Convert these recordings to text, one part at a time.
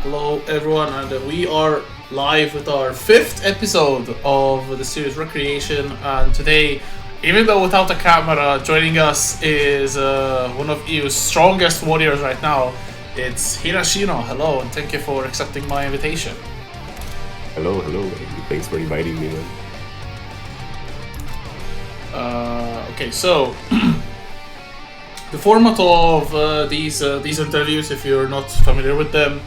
Hello everyone, and we are live with our 5th episode of the series Recreation. And today, even though without a camera, joining us is one of EU's strongest warriors right now. It's Hirashino. Hello, and thank you for accepting my invitation. Hello. Thanks for inviting me, man. Okay, so the format of these interviews, if you're not familiar with them,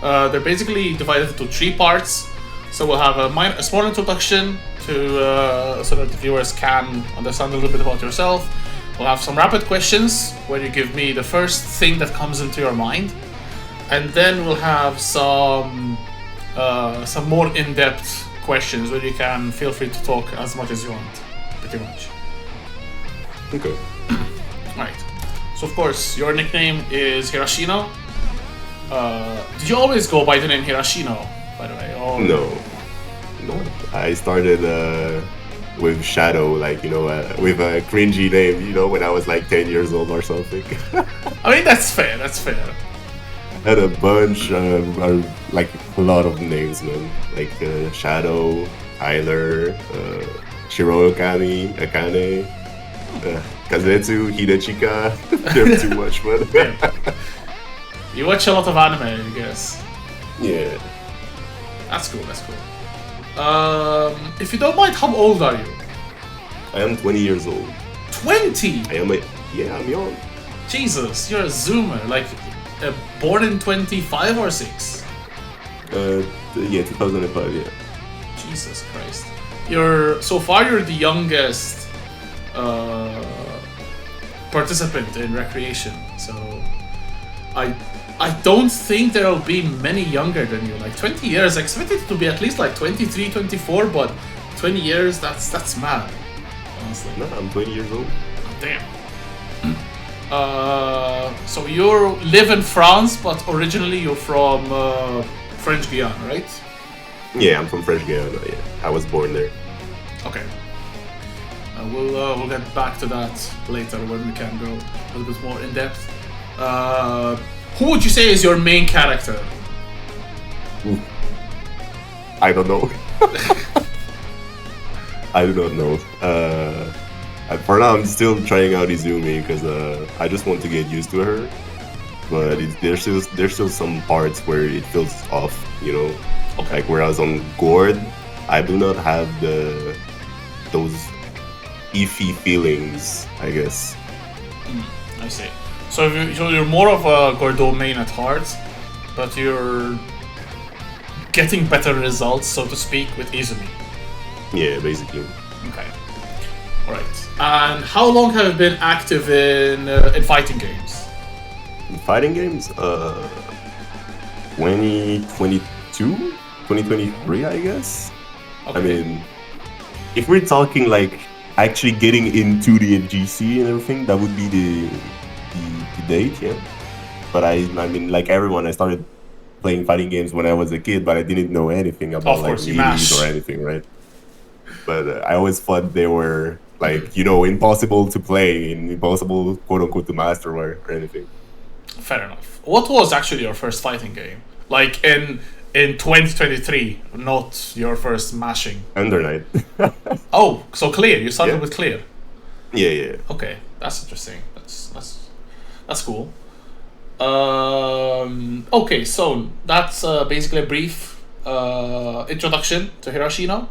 they're basically divided into 3 parts. So we'll have a small introduction to so that the viewers can understand a little bit about yourself. We'll have some rapid questions where you give me the first thing that comes into your mind, and then we'll have some more in-depth questions where you can feel free to talk as much as you want, pretty much. Okay. Right. So of course, your nickname is Hirashino. Did you always go by the name Hirashino, by the way? Or... No. I started with Shadow, with a cringy name, when I was like 10 years old or something. I mean, that's fair. I had a bunch, like a lot of names, man. Like Shadow, Tyler, Shiro Akane, Kazetsu, Hidechika. They're too much, man. You watch a lot of anime, I guess. Yeah. That's cool. If you don't mind, how old are you? I am 20 years old. 20? I'm young. Jesus, you're a zoomer. Like, born in 25 or 6? 2005, yeah. Jesus Christ. So far you're the youngest participant in Recreation, so I don't think there'll be many younger than you. Like 20 years, I expect it to be at least like 23, 24, but 20 years, that's mad, honestly. No, I'm 20 years old. Damn. So you live in France, but originally you're from French Guiana, right? Yeah, I'm from French Guiana, yeah. I was born there. Okay. We'll get back to that later when we can go a little bit more in depth. Who would you say is your main character? Ooh. I don't know. I do not know. For now, I'm still trying out Izumi because I just want to get used to her. But there's still some parts where it feels off, Okay. Like whereas on Gord, I do not have those iffy feelings, I guess. I see. So you're more of a Gordeau main at heart, but you're getting better results, so to speak, with Izumi. Yeah, basically. Okay. Alright. And how long have you been active in fighting games? In fighting games? 2022? 2023, I guess? Okay. I mean, if we're talking like actually getting into the FGC and everything, that would be the date, yeah. But I mean, like everyone, I started playing fighting games when I was a kid, but I didn't know anything about like memes or anything, right? But I always thought they were like, impossible to play, and impossible, quote unquote, to master or anything. Fair enough. What was actually your first fighting game? Like in 2023, not your first mashing. Under Night. Oh, so Clear. You started with Clear. Yeah. Okay, that's interesting. That's cool. Okay, so that's basically a brief introduction to Hirashino.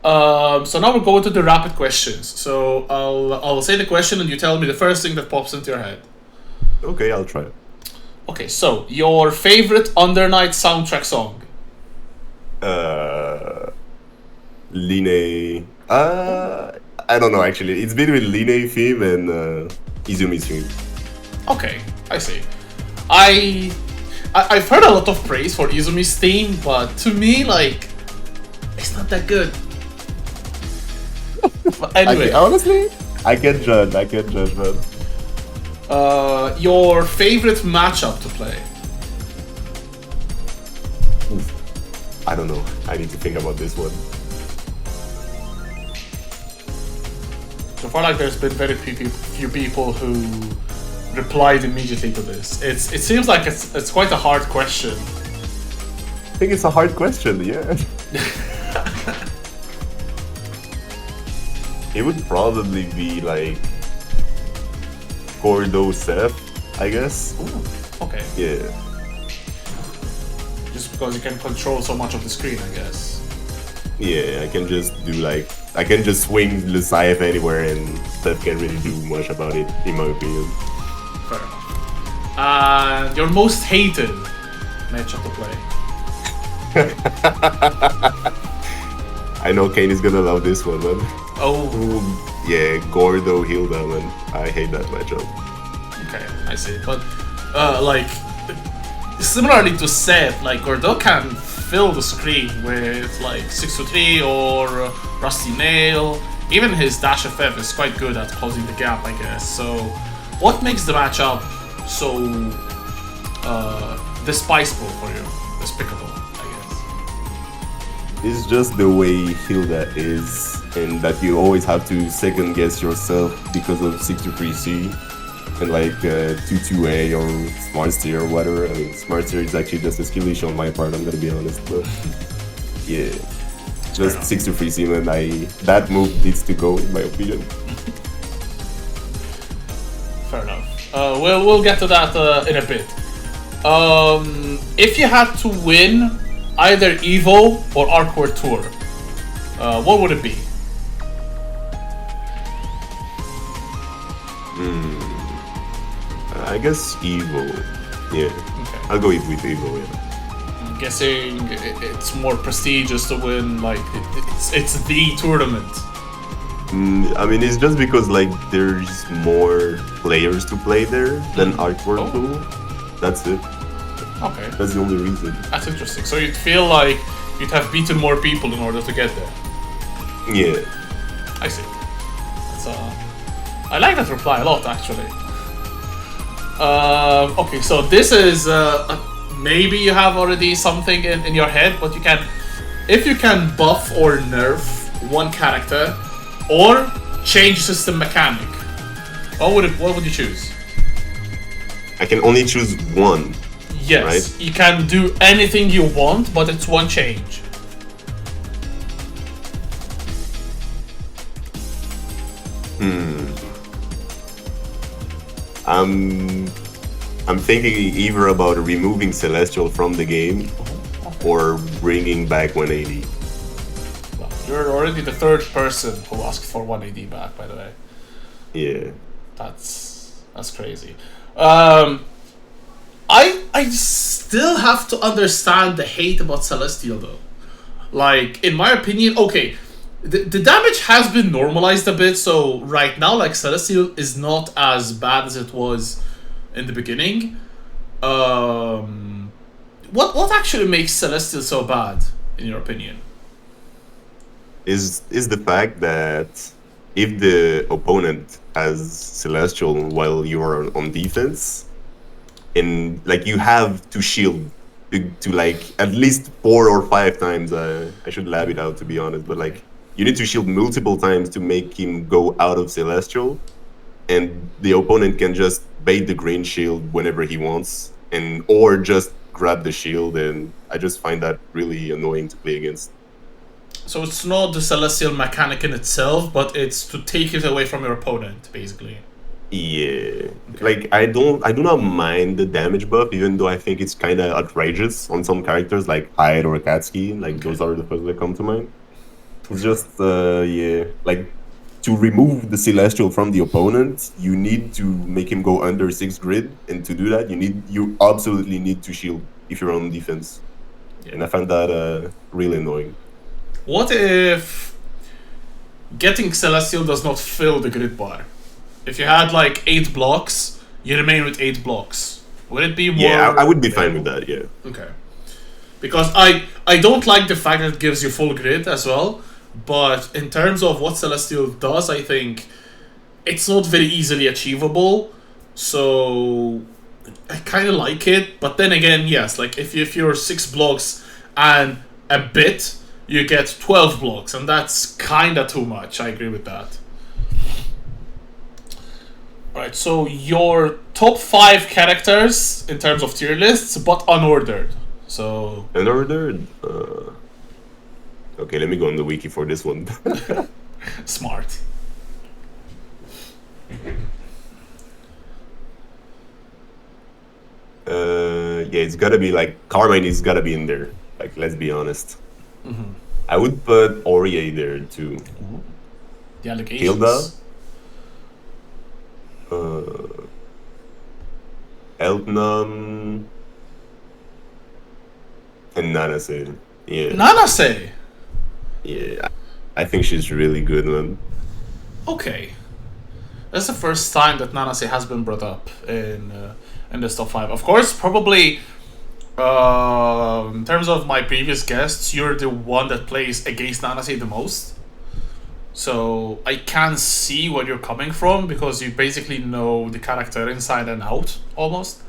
So now we'll go into the rapid questions. So I'll say the question and you tell me the first thing that pops into your head. Okay, I'll try. Okay, so your favorite Under Night soundtrack song? Line. I don't know actually. It's between Line theme and Izumi's theme. Okay, I see. I've heard a lot of praise for Izumi's theme, but to me, like, it's not that good. But anyway, honestly, I can judge, man. Your favorite matchup to play? I don't know. I need to think about this one. So far, like, there's been very few people who replied immediately to this. It seems like it's quite a hard question. I think it's a hard question, yeah. It would probably be like Gordeau Seth, I guess. Ooh, okay. Yeah. Just because you can control so much of the screen, I guess. Yeah, I can just do like I can just swing the scythe anywhere and Seth can't really do much about it, in my opinion. Fair enough. And your most hated matchup to play? I know Kane is gonna love this one, man. Oh. Yeah, Gordeau Hilda, man. I hate that matchup. Okay, I see. But, like, similarly to Seth, like, Gordeau can fill the screen with, like, 623 or Rusty Nail. Even his dash FF is quite good at closing the gap, I guess. So, what makes the matchup so despicable for you? Despicable, I guess. It's just the way Hilda is, and that you always have to second guess yourself because of 623C and like 22A or Smart Steer or whatever. I mean, Smart Steer is actually just a skill issue on my part, I'm gonna be honest, but yeah. Just 623C, man, that move needs to go, in my opinion. Fair enough. We'll get to that in a bit. If you had to win either Evo or Arcor Tour, what would it be? I guess Evo. Yeah. Okay. I'll go with Evo, yeah. I'm guessing it's more prestigious to win, like, it's the tournament. I mean, it's just because like there's more players to play there than Arcor 2. That's it. Okay. That's the only reason. That's interesting. So you'd feel like you'd have beaten more people in order to get there. Yeah. I see. That's, I like that reply a lot, actually. Okay, so this is maybe you have already something in your head, but you can, if you can buff or nerf one character or change system mechanic, what would you choose? I can only choose one. Yes, right? You can do anything you want, but it's one change. I'm thinking either about removing Celestial from the game or bringing back 180. Well, you're already the third person who asked for 180 back, by the way. Yeah. That's crazy. I still have to understand the hate about Celestial though. Like, in my opinion, okay, the damage has been normalized a bit, so right now, like, Celestial is not as bad as it was in the beginning. What actually makes Celestial so bad, in your opinion? Is the fact that if the opponent has Celestial while you are on defense, and like you have to shield to like at least 4 or 5 times. I should lab it out to be honest, but like you need to shield multiple times to make him go out of Celestial, and the opponent can just bait the green shield whenever he wants, and or just grab the shield, and I just find that really annoying to play against. So it's not the Celestial mechanic in itself, but it's to take it away from your opponent, basically. Yeah, like I do not mind the damage buff, even though I think it's kind of outrageous on some characters like Hyde or Katsuki. Like those are the first that come to mind. It's just yeah, like to remove the Celestial from the opponent, you need to make him go under 6 grid, and to do that, you absolutely need to shield if you're on defense. Yeah. And I found that really annoying. What if getting Celestial does not fill the grid bar? If you had like 8 blocks, you remain with 8 blocks. Would it be more? Yeah, I would be fine with that. Yeah. Okay. Because I don't like the fact that it gives you full grid as well. But in terms of what Celestial does, I think it's not very easily achievable. So I kind of like it. But then again, yes, like if you're 6 blocks and a bit, you get 12 blocks, and that's kind of too much. I agree with that. Alright, so your top 5 characters in terms of tier lists, but unordered. So Unordered. Okay, let me go on the wiki for this one. smart. Yeah, it's gotta be like Carmine is gotta be in there. Like, let's be honest. Mm-hmm. I would put Aurier there too. The allegations. Hilda. Eltnum. And Nanase. Yeah. Nanase. Yeah. I think she's really good, man. Okay. That's the first time that Nanase has been brought up in this top 5. Of course, probably in terms of my previous guests, you're the one that plays against Nanase the most. So I can see where you're coming from because you basically know the character inside and out almost.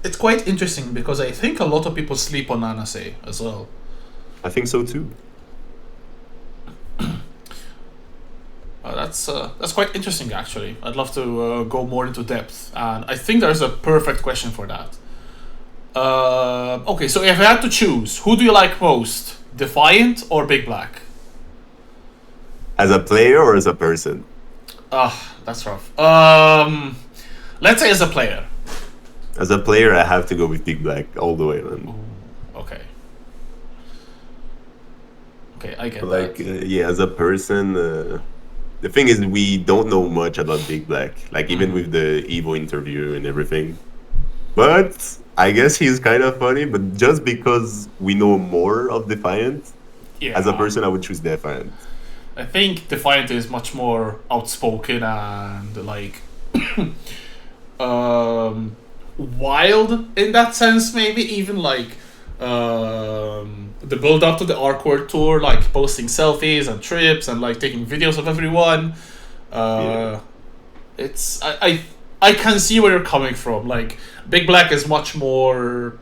It's quite interesting because I think a lot of people sleep on Nanase as well. I think so too. That's quite interesting actually. I'd love to go more into depth, and I think there's a perfect question for that. Okay, so if I had to choose, who do you like most, Defiant or Big Black? As a player or as a person? That's rough. Let's say as a player. As a player, I have to go with Big Black all the way, man. Ooh, okay. Okay, I get Like, that. yeah, as a person, the thing is, we don't know much about Big Black. Like, even with the Evo interview and everything. But I guess he's kind of funny. But just because we know more of Defiant, Yeah. as a person, I would choose Defiant. I think Defiant is much more outspoken and like wild in that sense. Maybe even like the build up to the Arcward tour, like posting selfies and trips and like taking videos of everyone. Yeah. It's I can see where you're coming from. Like Big Black is much more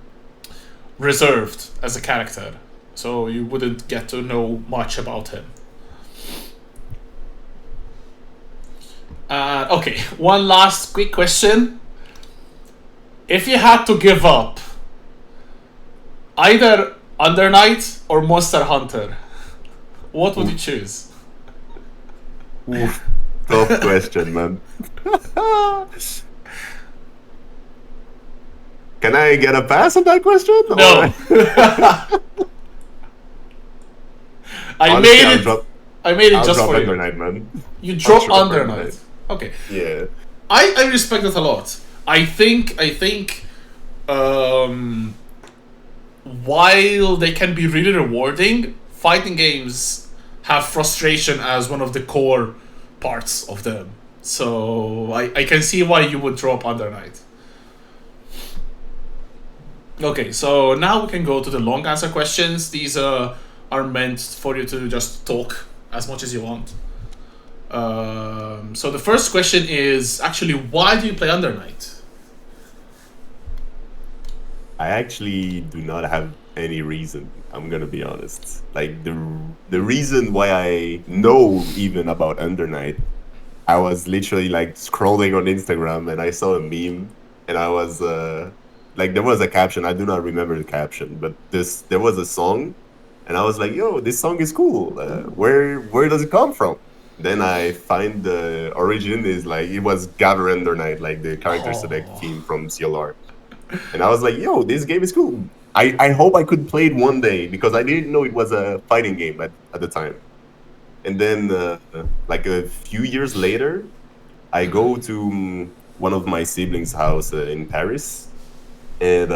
reserved as a character, so you wouldn't get to know much about him. Okay, one last quick question. If you had to give up either Under Night or Monster Hunter, what would you choose? Oof. Tough question, man. Can I get a pass on that question? No. Honestly, I made it I'll just drop for Under you. Night, man. You drop drop Under Under Night. Night. Okay. Yeah. I respect that a lot. I think while they can be really rewarding, fighting games have frustration as one of the core parts of them. So I can see why you would drop Under Night. Okay, so now we can go to the long answer questions. These are meant for you to just talk as much as you want. So the first question is actually, why do you play Under Night? I actually do not have any reason. I'm gonna be honest. Like the reason why I know even about Under Night, I was literally like scrolling on Instagram and I saw a meme and I was like there was a caption. I do not remember the caption, but there was a song, and I was like, "Yo, this song is cool. Where does it come from?" Then I find the origin is like it was Gather Under Night, like the character select team from CLR. And I was like, yo, this game is cool. I hope I could play it one day because I didn't know it was a fighting game at the time. And then, like a few years later, I go to one of my siblings' house in Paris, and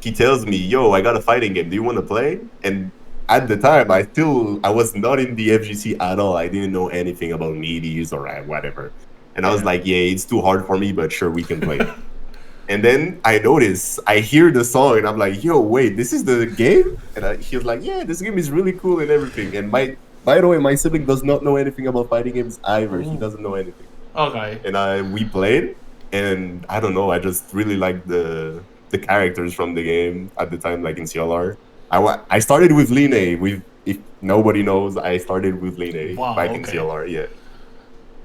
he tells me, "Yo, I got a fighting game. Do you want to play?" And at the time, I was not in the FGC at all. I didn't know anything about meaties or whatever. And I was like, "Yeah, it's too hard for me, but sure, we can play." And then I hear the song, and I'm like, "Yo, wait, this is the game?" And he was like, "Yeah, this game is really cool and everything." And by the way, my sibling does not know anything about fighting games either. He doesn't know anything. Okay. And we played, and I don't know, I just really liked the characters from the game at the time, like in CLR. I started with Line. If nobody knows, I started with Line back in CLR. Yeah,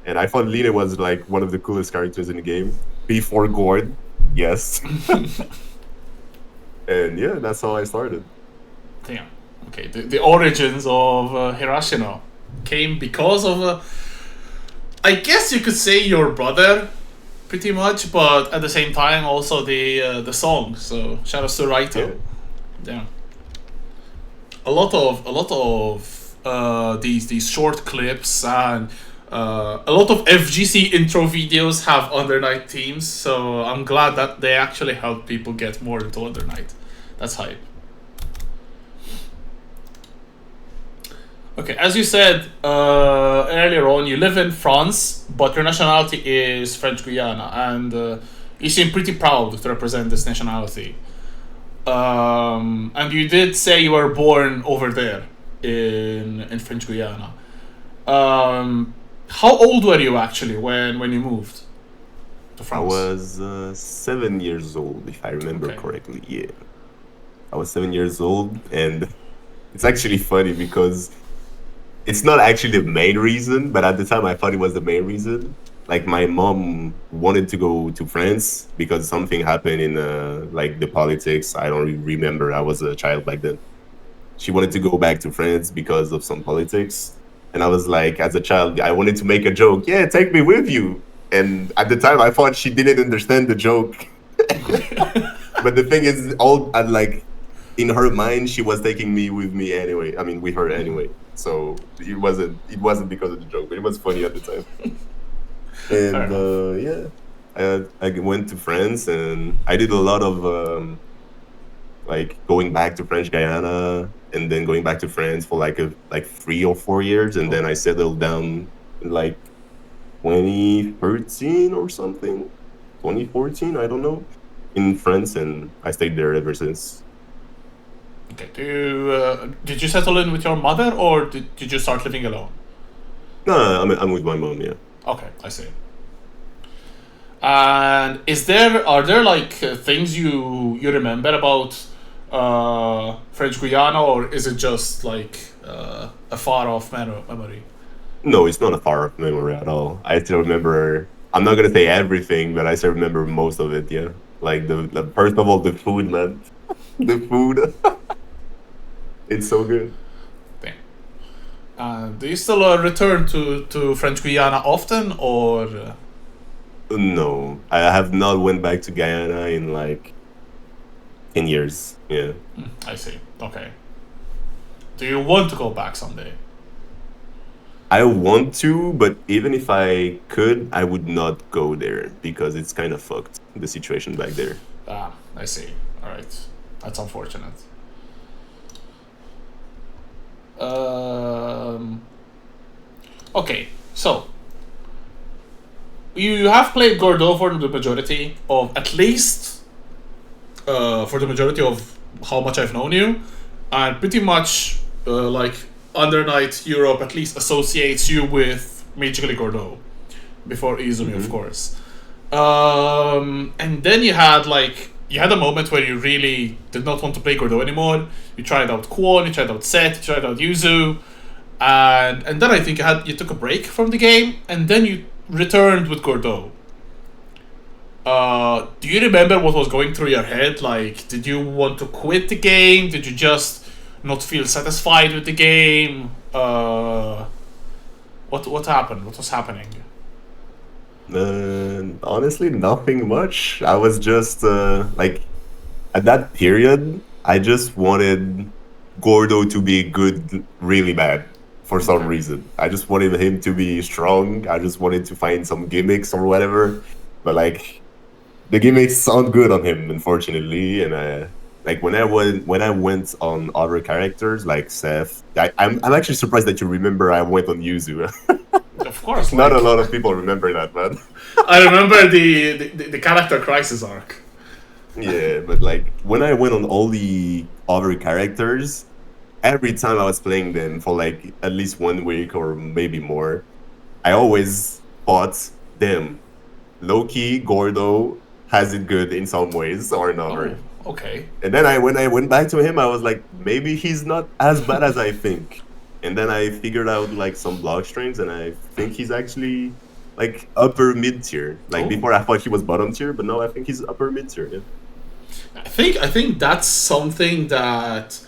and I thought Line was like one of the coolest characters in the game before Gord. Yes. And yeah, that's how I started. Damn. Okay, the origins of Hirashino came because of, I guess you could say, your brother, pretty much, but at the same time also the song. So shout out to Yeah. Raito. Yeah, a lot of these short clips and a lot of FGC intro videos have Under Night themes. So I'm glad that they actually help people get more into Under Night. That's hype. Okay, as you said earlier on, you live in France, but your nationality is French Guiana, and you seem pretty proud to represent this nationality. And you did say you were born over there in French Guiana. How old were you actually when you moved to I France? was 7 years old, if I remember Okay. correctly. Yeah. I was 7 years old, and it's actually funny because it's not actually the main reason, but at the time I thought it was the main reason. Like my mom wanted to go to France because something happened in like the politics. I don't really remember. I was a child back then. She wanted to go back to France because of some politics. And I was like, as a child, I wanted to make a joke. Yeah, take me with you. And at the time, I thought she didn't understand the joke. But the thing is, all like in her mind, she was taking me with me anyway. I mean, with her anyway. So it wasn't because of the joke, but it was funny at the time. Fair And enough. yeah, I went to France and I did a lot of like going back to French Guyana and then going back to France for like 3 or 4 years, and then Oh, I settled down in like 2013 or something, 2014, I don't know, in France, and I stayed there ever since. okay. Did you settle in with your mother, or did you start living alone? No, no, I'm with my mom. Yeah. Okay, I see. And are there like things you remember about French Guiana, or is it just like a far off memory? No, it's not a far off memory at all. I still remember. I'm not gonna say everything, but I still remember most of it. Yeah, like the first of all, the food, man. The food, it's so good. Thing. Do you still return to French Guiana often, or No, I have not went back to Guyana in like 10 years. Yeah, I see. Okay. Do you want to go back someday? I want to, but even if I could, I would not go there because it's kind of fucked, the situation back there. Ah, I see. All right, that's unfortunate. Um, okay, so you have played Gordeau for the majority of, at least for the majority of how much I've known you, and pretty much like Under Night Europe at least associates you with Major League Gordeau before Izumi, of Hmm. course. And then you had a moment where you really did not want to play Gordeau anymore. You tried out Kwon, you tried out Set, you tried out Yuzu, and then I think you took a break from the game, and then you returned with Gordeau. Do you remember what was going through your head? Like, did you want to quit the game? Did you just not feel satisfied with the game? What happened? What was happening? Honestly, nothing much. I was just like at that period, I just wanted Gordo to be good, really bad for some Okay. reason. I just wanted him to be strong. I just wanted to find some gimmicks or whatever. But like the gimmicks sound good on him, unfortunately. And I like when I went on other characters like Seth. I'm actually surprised that you remember I went on Yuzu. Of course, Not a like lot of people remember that, man. I remember the character crisis arc. Yeah, but like when I went on all the other characters, every time I was playing them for like at least 1 week or maybe more, I always thought, damn, Loki Gordo has it good in some ways or Oh, another. okay. And then when I went back to him, I was like, maybe he's not as bad as I think. And then I figured out like some blog strings, and I think he's actually like upper mid tier. Like Oh, before, I thought he was bottom tier, but now I think he's upper mid tier. Yeah. I think that's something that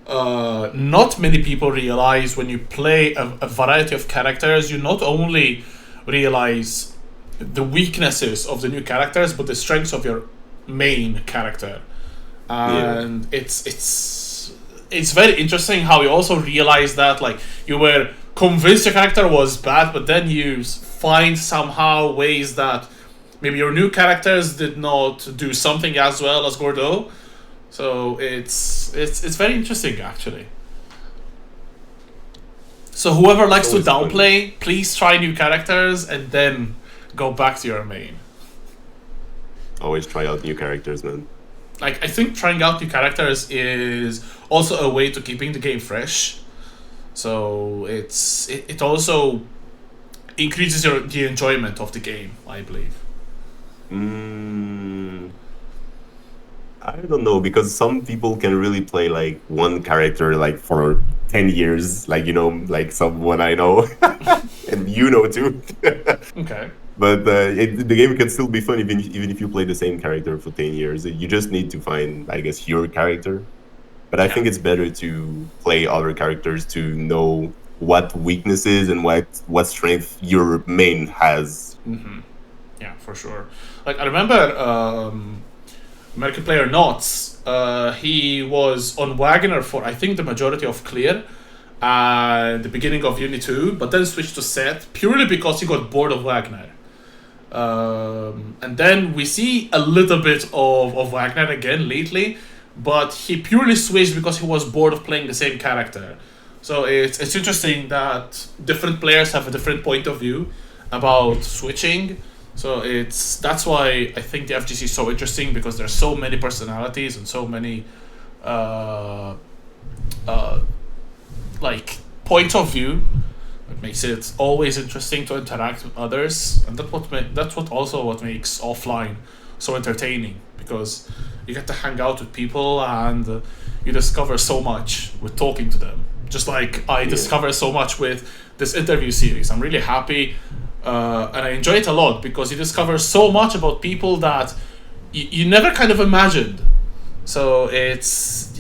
not many people realize when you play a variety of characters. You not only realize the weaknesses of the new characters, but the strengths of your main character, and it's very interesting how you also realize that, like, you were convinced your character was bad, but then you find somehow ways that maybe your new characters did not do something as well as Gordeau. So it's very interesting, actually. So whoever likes to downplay, please try new characters and then go back to your main. Always try out new characters, man. Like, I think trying out new characters is also a way to keeping the game fresh. So it also increases the enjoyment of the game, I believe. I don't know, because some people can really play like one character like for 10 years, like, you know, like someone I know, and you know too. Okay. But the game can still be fun even if you play the same character for 10 years. You just need to find, I guess, your character. But I think it's better to play other characters to know what weaknesses and what strength your main has. Yeah, for sure. Like, I remember American player Knots. He was on Wagner for, I think, the majority of Clear at the beginning of Uni 2, but then switched to Set purely because he got bored of Wagner. And then we see a little bit of Wagner again lately, but he purely switched because he was bored of playing the same character. So it's interesting that different players have a different point of view about switching. So that's why I think the FGC is so interesting, because there's so many personalities and so many like points of view. It makes it always interesting to interact with others, and that's what makes offline so entertaining, because you get to hang out with people and you discover so much with talking to them. Just like I discover so much with this interview series. I'm really happy. And I enjoy it a lot because you discover so much about people that you never kind of imagined. So it's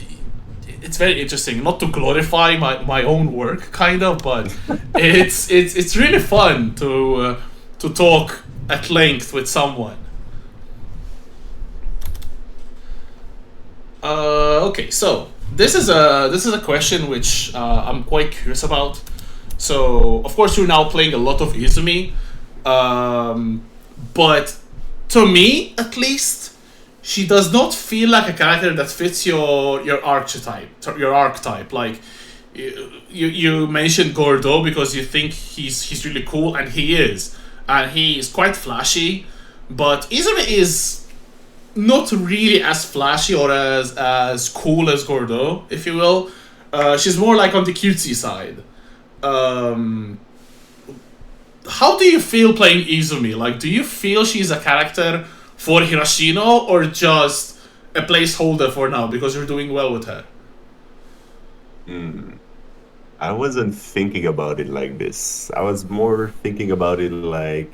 very interesting. Not to glorify my own work, kind of, but it's really fun to talk at length with someone. Okay, so this is a question which I'm quite curious about. So, of course, you're now playing a lot of Izumi, but to me, at least, she does not feel like a character that fits your archetype. Like, you mentioned Gordeau because you think he's really cool, and he is quite flashy, but Izumi is not really as flashy or as cool as Gordeau, if you will. She's more like on the cutesy side. How do you feel playing Izumi? Like, do you feel she's a character for Hirashino or just a placeholder for now because you're doing well with her? I wasn't thinking about it like this. I was more thinking about it like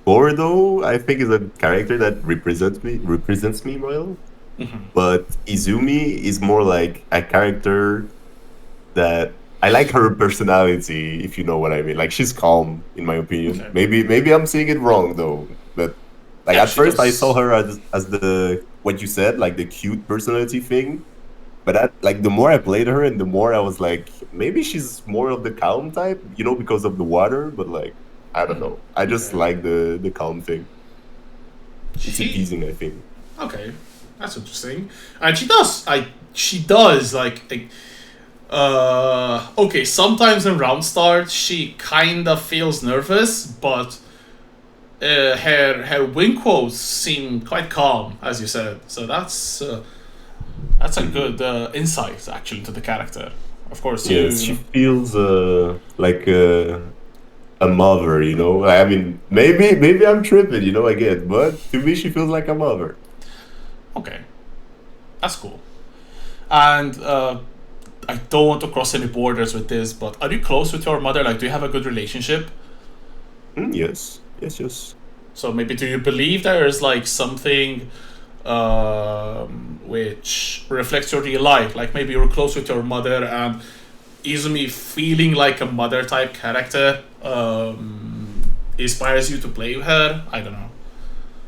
Gordeau, I think, is a character that represents me well. But Izumi is more like a character that I like her personality, if you know what I mean. Like, she's calm, in my opinion. Okay. Maybe I'm saying it wrong though. But like, at first I saw her as the, what you said, like the cute personality thing. But like, the more I played her and the more I was like, maybe she's more of the calm type, you know, because of the water. But like, I don't know. I just like the calm thing. It's appeasing, I think. Okay, that's interesting. And she does like okay, sometimes in round start she kind of feels nervous, but her win quotes seem quite calm, as you said. So that's a good insight actually to the character. Of course, yes, she feels like a mother, you know. I mean, maybe I'm tripping, you know, again, but to me she feels like a mother. Okay, that's cool. And I don't want to cross any borders with this, but are you close with your mother? Like, do you have a good relationship? Yes. So maybe do you believe there is like something which reflects your real life. Like maybe you're close with your mother, and Izumi feeling like a mother type character inspires you to play with her. I don't know.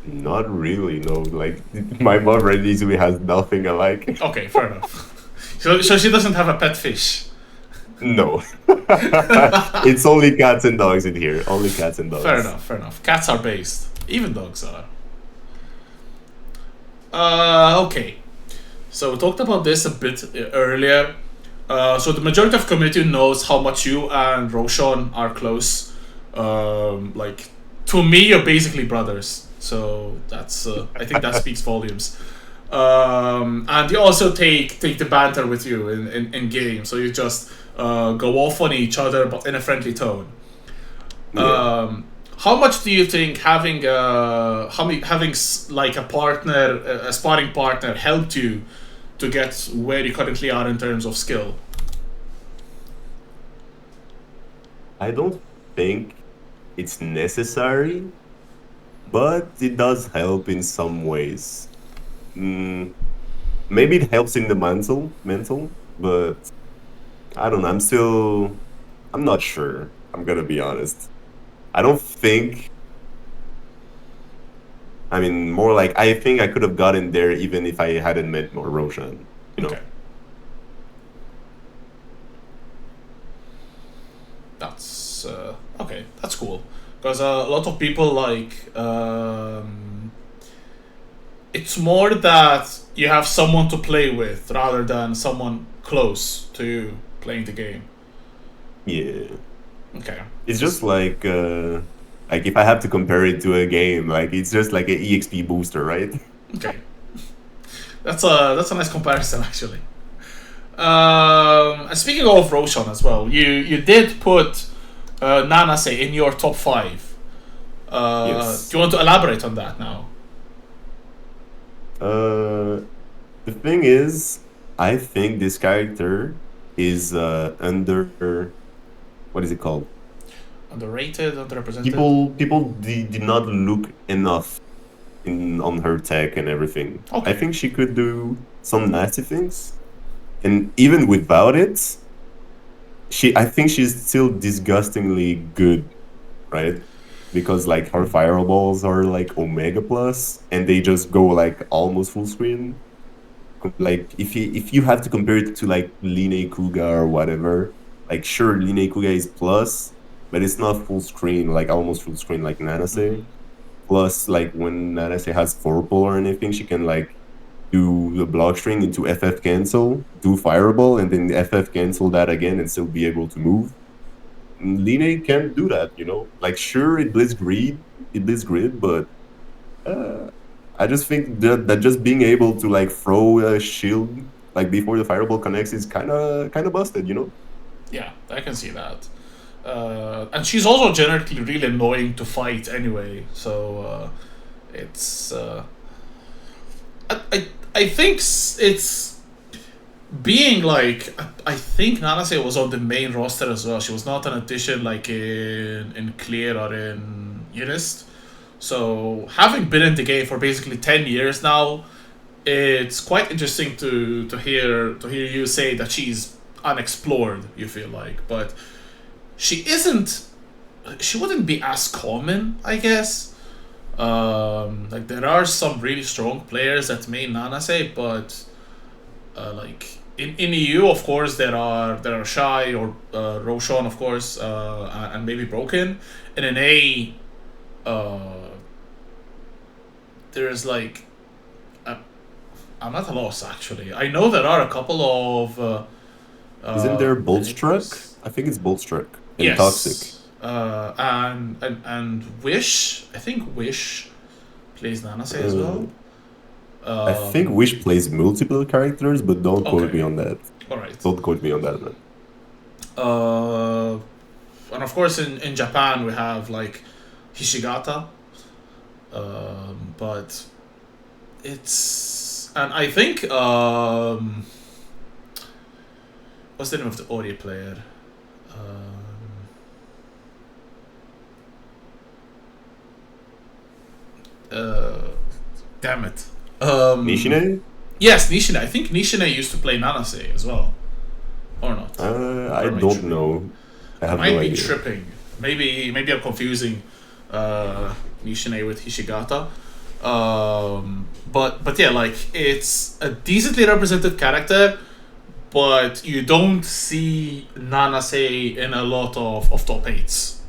Not really, no. Like my mother and Izumi has nothing alike. Okay, fair enough. So she doesn't have a pet fish. No. It's only cats and dogs in here. Only cats and dogs. Fair enough, fair enough. Cats are based. Even dogs are. Okay. So we talked about this a bit earlier. So the majority of community knows how much you and Roshan are close. Like, to me, you're basically brothers. So that's I think that speaks volumes. And you also take the banter with you in game. So you just go off on each other, but in a friendly tone. Yeah. How much do you think having like a partner, a sparring partner, helped you to get where you currently are in terms of skill? I don't think it's necessary, but it does help in some ways. Maybe it helps in the mental, but I don't know. I'm not sure. I'm gonna be honest. I don't think. I mean, more like I think I could have gotten there even if I hadn't met more Roshan. You know. Okay. That's okay. That's cool because a lot of people like. It's more that you have someone to play with rather than someone close to you playing the game. Yeah. Okay. It's just like if I have to compare it to a game, like it's just like an EXP booster, right? Okay. That's a nice comparison actually. Speaking of Roshan as well, you did put Nanase in your top 5. Yes. Do you want to elaborate on that now? The thing is, I think this character is under what is it called? Underrated, underrepresented. People did not look enough on her tech and everything. Okay. I think she could do some nasty things, and even without it, I think she's still disgustingly good, right? Because like her fireballs are like Omega Plus, and they just go like almost full screen. Like if you have to compare it to like Line Kuga or whatever, like sure Line Kuga is plus, but it's not full screen, like almost full screen like Nanase. Plus, like when Nanase has Vorpal or anything, she can like do the block string into FF cancel, do fireball, and then FF cancel that again and still be able to move. Line can't do that, you know. Like sure, it blitz grid, but I just think that just being able to like throw a shield like before the fireball connects is kind of busted, you know. Yeah, I can see that. And she's also generally really annoying to fight anyway. So it's I think it's being like I think Nanase was on the main roster as well. She was not an addition like in Clear or in Unist. So having been in the game for basically 10 years now, it's quite interesting to hear you say that she's unexplored. You feel like, but she isn't. She wouldn't be as common, I guess. Like there are some really strong players that main Nanase, but like in EU, of course, there are Shy or Roshan, of course, and maybe Broken. And in A, there's like I'm at a loss actually. I know there are a couple of. Isn't there Boltstruck? I think it's Boltstruck and Yes. Toxic. And Wish. I think Wish plays Nanase as well. I think Wish plays multiple characters, but don't quote Okay. me on that. All right. Don't quote me on that, man. And of course, in Japan we have like Hishigata. But it's and I think what's the name of the Ori player? Damn it. Nishine? Yes, Nishine. I think Nishine used to play Nanase as well, or not? I don't know. I I have no might be idea. tripping. Maybe I'm confusing Nishine with Hishigata. But yeah, like it's a decently represented character, but you don't see Nanase in a lot of top eights.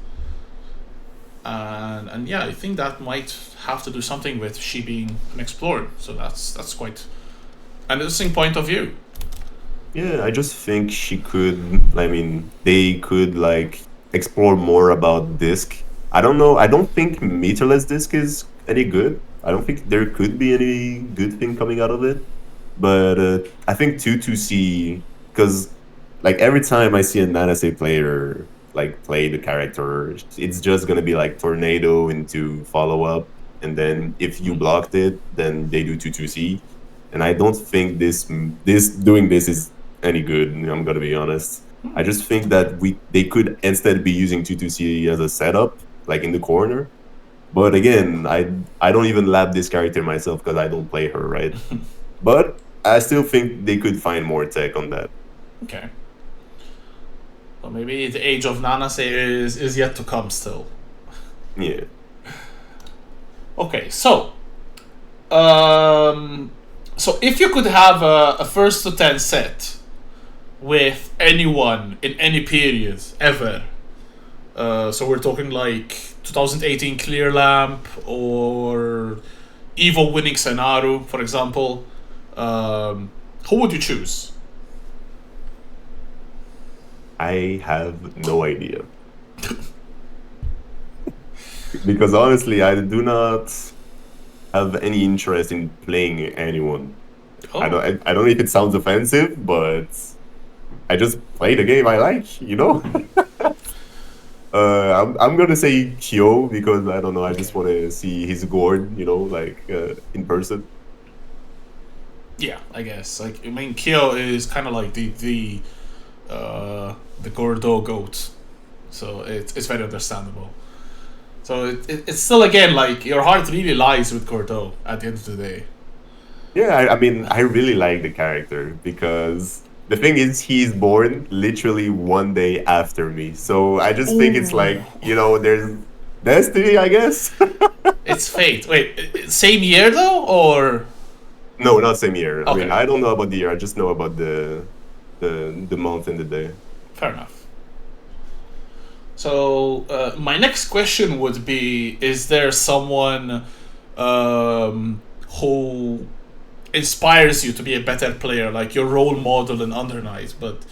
And yeah, I think that might have to do something with she being unexplored. So that's quite an interesting point of view. Yeah, I just think she could. I mean, they could like explore more about Disc. I don't know. I don't think meterless Disc is any good. I don't think there could be any good thing coming out of it. But I think 2-2C, because like every time I see a Nanase player like play the character, it's just gonna be like tornado into follow up, and then if you blocked it, then they do 2-2C. And I don't think this doing this is any good. I'm gonna be honest. I just think that they could instead be using 2-2C as a setup, like in the corner. But again, I don't even lab this character myself because I don't play her, right? But I still think they could find more tech on that. Okay. Well, maybe the age of Nanase is yet to come still. Yeah. Okay, so if you could have a first to 10 set with anyone in any period ever, so we're talking like 2018 Clear Lamp or Evo winning Senaru, for example, who would you choose? I have no idea. Because honestly, I do not have any interest in playing anyone. Oh. I don't know if it sounds offensive, but I just play the game I like, you know? I'm gonna say Kyo because I don't know, I just want to see his gourd, you know, like in person. Yeah, I guess. Like, I mean, Kyo is kind of like the Gordeau goat, so it's very understandable. So it's still again like your heart really lies with Gordeau at the end of the day. Yeah, I mean, I really like the character because the thing is, he's born literally one day after me. So I just think it's like, you know, there's destiny, I guess. It's fate. Wait, same year though, or No, not same year. I Okay. mean, I don't know about the year. I just know about the month and the day. fair enough. So my next question would be: is there someone who inspires you to be a better player, like your role model in Under Night? But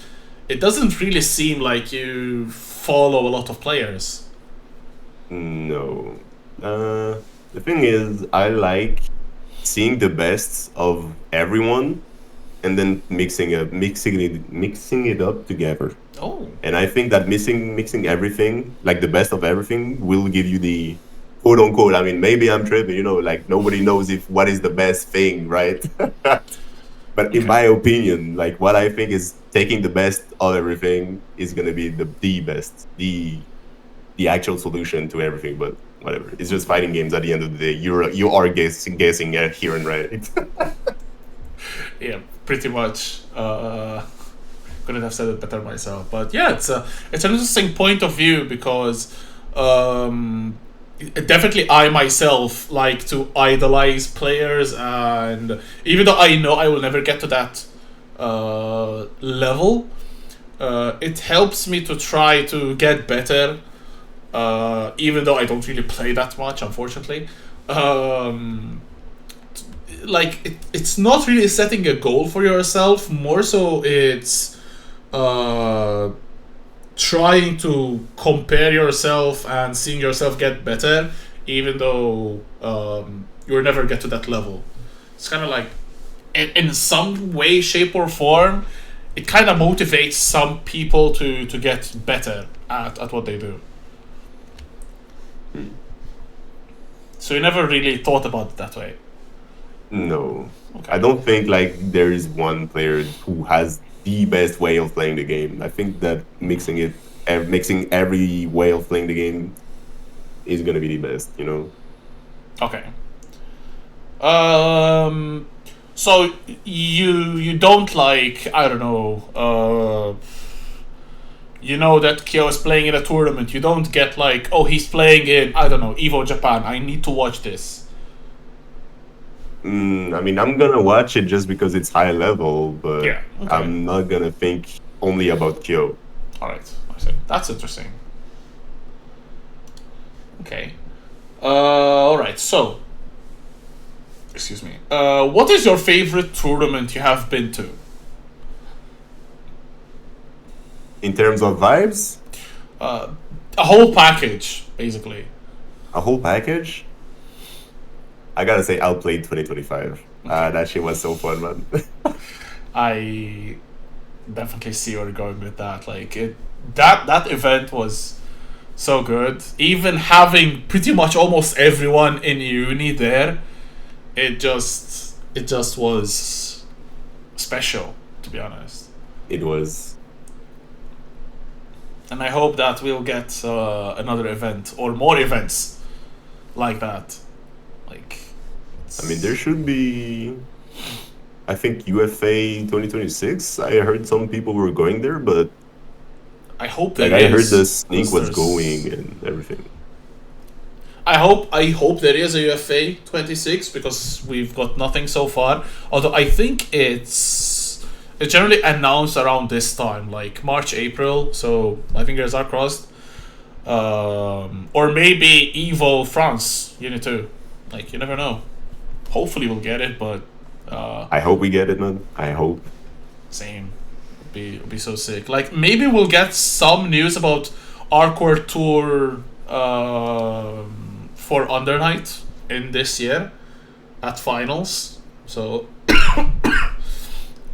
it doesn't really seem like you follow a lot of players. No. The thing is, I like seeing the best of everyone and then mixing it up together. Oh, And I think that mixing everything, like the best of everything, will give you the quote unquote. I mean, maybe I'm tripping, you know, like nobody knows if what is the best thing, right? But in my opinion, like what I think is taking the best of everything is gonna be the best, the actual solution to everything. But whatever, it's just fighting games. At the end of the day, you are guessing here and right. yeah, pretty much. Couldn't have said it better myself, but yeah, it's an interesting point of view because definitely I myself like to idolize players, and even though I know I will never get to that level, it helps me to try to get better, even though I don't really play that much, unfortunately. Like it's not really setting a goal for yourself, more so it's trying to compare yourself and seeing yourself get better, even though you'll never get to that level. It's kind of like, in some way, shape, or form, it kind of motivates some people to get better at what they do. So you never really thought about it that way? No, Okay. I don't think like there is one player who has the best way of playing the game. I think that mixing every way of playing the game is gonna be the best. You know. Okay. Um, So you don't like, I don't know, you know that Kyo is playing in a tournament. You don't get like, oh, he's playing in, I don't know, Evo Japan. I need to watch this. I mean, I'm gonna watch it just because it's high level, but Yeah, okay. I'm not gonna think only about Kyo. All right, I see. That's interesting. Okay. All right. So, excuse me. What is your favorite tournament you have been to? In terms of vibes, A whole package, basically. a whole package. I gotta say, Outplayed 2025. That shit was so fun, man. I definitely see where you're going with that. Like that event was so good. Even having pretty much almost everyone in uni there, it just was special, to be honest. It was. And I hope that we'll get another event or more events like that. Like, I mean, there should be. I think UFA 2026. I heard some people were going there, but I hope there like I heard is, the Sneak was there's- going and everything. I hope there is a UFA 26 because we've got nothing so far. Although I think it's generally announced around this time, like March, April. So my fingers are crossed. Or maybe Evo France Unit 2. Like, you never know. Hopefully we'll get it, but I hope we get it, man. I hope. same. It'll be so sick. Like, maybe we'll get some news about R3KREATION Tour for Under Night in this year at finals. So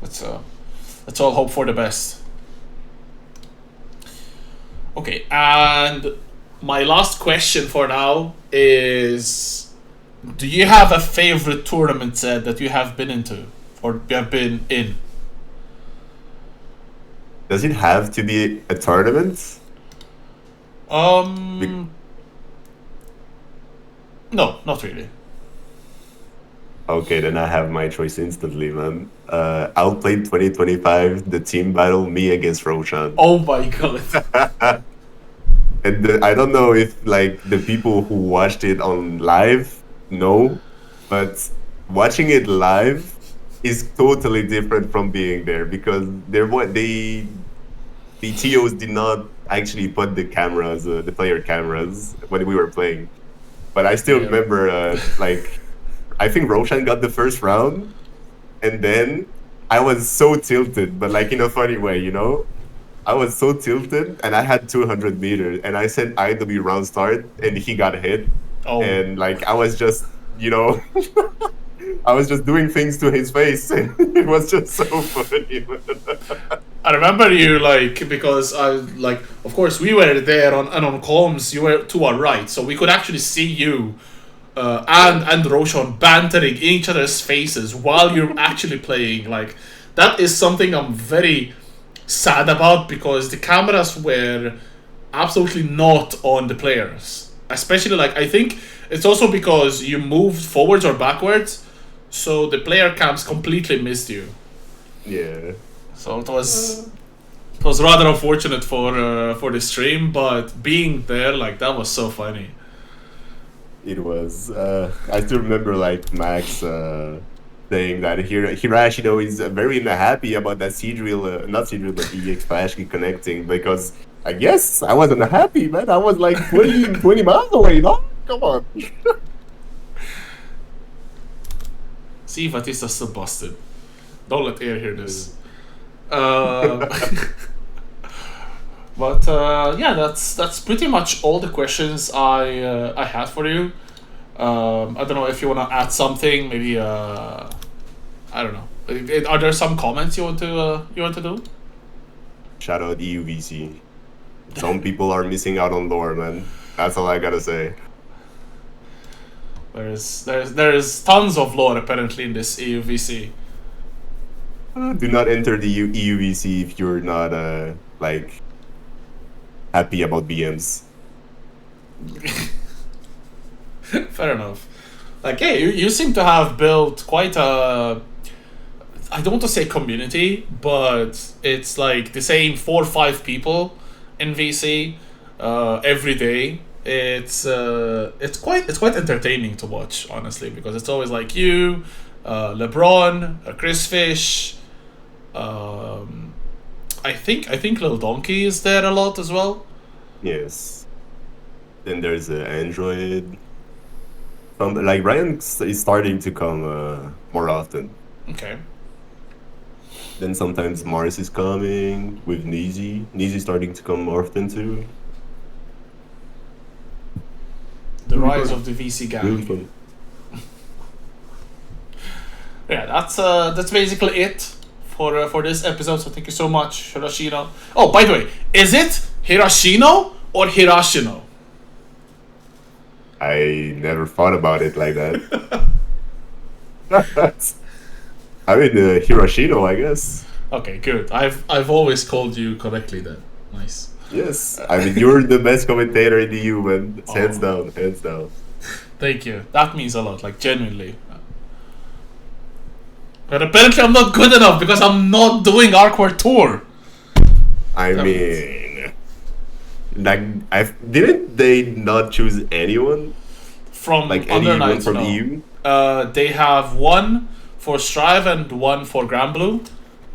let's all hope for the best. Okay, and my last question for now is: do you have a favorite tournament set that you have been into or you have been in? Does it have to be a tournament? No, not really. Okay, then I have my choice instantly, man. Outplayed 2025, the team battle, me against Roshan. Oh my god. And I don't know if like the people who watched it on live know, but watching it live is totally different from being there because the TOs did not actually put the cameras, the player cameras when we were playing. But I still remember, like, I think Roshan got the first round, and then I was so tilted, but like in a funny way, you know? I was so tilted, and I had 200 meters, and I said IW round start, and he got hit. Oh. And like, I was just, you know, I was just doing things to his face, and it was just so funny. I remember you, like, because I, like, of course we were there on comms, you were to our right, so we could actually see you and Roshan bantering each other's faces while you're actually playing. Like, that is something I'm very sad about because the cameras were absolutely not on the players. Especially, like, I think it's also because you moved forwards or backwards, so the player cams completely missed you. Yeah. So it was rather unfortunate for the stream, but being there, like, that was so funny. It was. I still remember like Max saying that Hirashino is very happy about that Seadrill, not Seadrill, but EX actually connecting because I guess I wasn't happy, man. I was like 20 miles away, no? Come on. See, Batista's still busted. Don't let Air hear this. But yeah, that's pretty much all the questions I had for you. I don't know if you want to add something. Maybe I don't know. Are there some comments you want to do? Shout out EUVC. Some people are missing out on lore, man. That's all I gotta say. There's tons of lore apparently in this EUVC. Do not enter the EUVC if you're not like happy about BMs. Fair enough. Like, hey, you seem to have built quite a I don't want to say community, but it's like the same 4 or 5 people in VC every day. It's quite entertaining to watch, honestly, because it's always like you, LeBron, Chris Fish. I think Lil Donkey is there a lot as well. Yes. Then there's Android. Like Ryan is starting to come more often. Okay. Then sometimes Mars is coming with Neezy. Neezy's starting to come more often too. The rise of the VC gang. Really fun. Yeah, that's basically it for this episode. So thank you so much, Hirashino. Oh, by the way, is it Hirashino or Hirashino? I never thought about it like that. I mean, Hirashino, I guess. Okay, good. I've always called you correctly then. Nice. Yes, I mean you're the best commentator in the EU, man. Hands down, hands down. Thank you. That means a lot, like genuinely. But apparently I'm not good enough because I'm not doing Arcware Tour. I mean, like, didn't they not choose anyone? From Like other anyone nights, from no. EU? They have one for Strive and one for Grand Blue,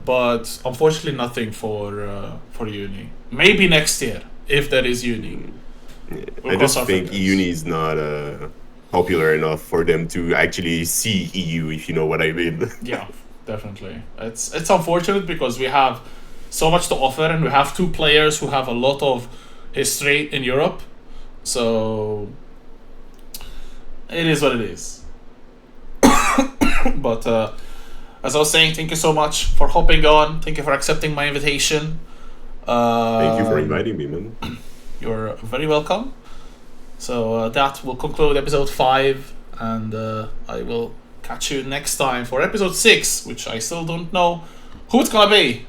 but unfortunately nothing for Uni. Maybe next year, if there is Uni. Yeah, We'll I just cross our think fingers. Uni is not popular enough for them to actually see EU, if you know what I mean. Yeah, definitely. It's unfortunate because we have so much to offer and we have 2 players who have a lot of history in Europe. So it is what it is. But as I was saying, thank you so much for hopping on. Thank you for accepting my invitation. Thank you for inviting me, man. You're very welcome. So that will conclude episode 5, and I will catch you next time for episode 6, which I still don't know who it's gonna be.